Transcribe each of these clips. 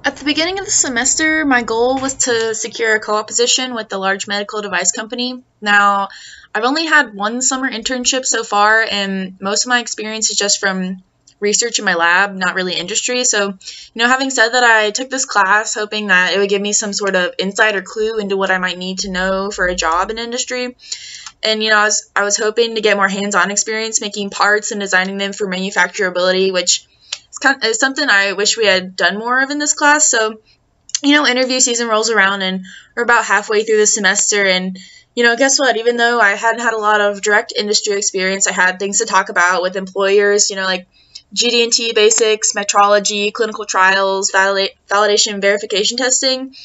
At the beginning of the semester, my goal was to secure a co-op position with a large medical device company. Now, I've only had one summer internship so far, and most of my experience is just from research in my lab, not really industry. So, having said that, I took this class hoping that it would give me some sort of insight or clue into what I might need to know for a job in industry. And I was hoping to get more hands-on experience making parts and designing them for manufacturability, which is something I wish we had done more of in this class. So, interview season rolls around and we're about halfway through the semester, and guess what? Even though I hadn't had a lot of direct industry experience, I had things to talk about with employers, like GD&T basics, metrology, clinical trials, validation, verification testing.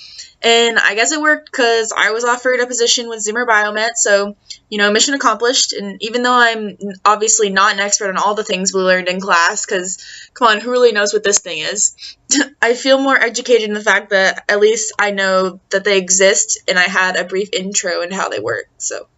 And I guess it worked because I was offered a position with Zimmer Biomet, so, mission accomplished. And even though I'm obviously not an expert on all the things we learned in class, because, come on, who really knows what this thing is? I feel more educated in the fact that at least I know that they exist, and I had a brief intro into how they work, so.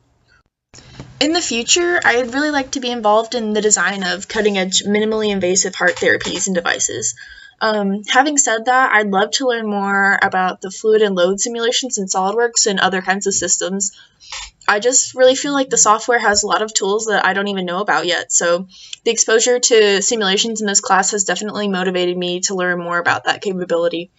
In the future, I'd really like to be involved in the design of cutting-edge, minimally invasive heart therapies and devices. Having said that, I'd love to learn more about the fluid and load simulations in SolidWorks and other kinds of systems. I just really feel like the software has a lot of tools that I don't even know about yet, so the exposure to simulations in this class has definitely motivated me to learn more about that capability.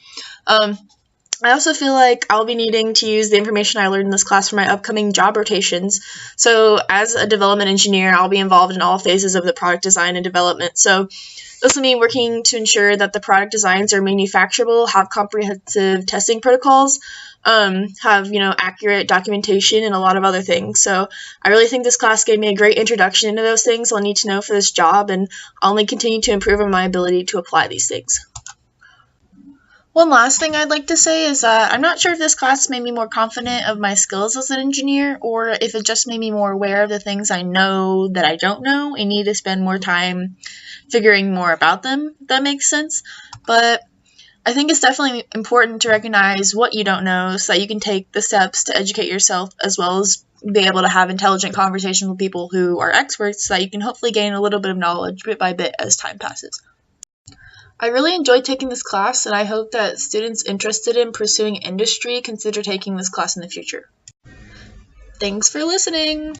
I also feel like I'll be needing to use the information I learned in this class for my upcoming job rotations. So as a development engineer, I'll be involved in all phases of the product design and development. So this will mean working to ensure that the product designs are manufacturable, have comprehensive testing protocols, have, accurate documentation, and a lot of other things. So I really think this class gave me a great introduction into those things I'll need to know for this job, and I'll only continue to improve on my ability to apply these things. One last thing I'd like to say is I'm not sure if this class made me more confident of my skills as an engineer, or if it just made me more aware of the things I know that I don't know and need to spend more time figuring more about them, if that makes sense. But I think it's definitely important to recognize what you don't know so that you can take the steps to educate yourself, as well as be able to have intelligent conversations with people who are experts so that you can hopefully gain a little bit of knowledge bit by bit as time passes. I really enjoyed taking this class, and I hope that students interested in pursuing industry consider taking this class in the future. Thanks for listening!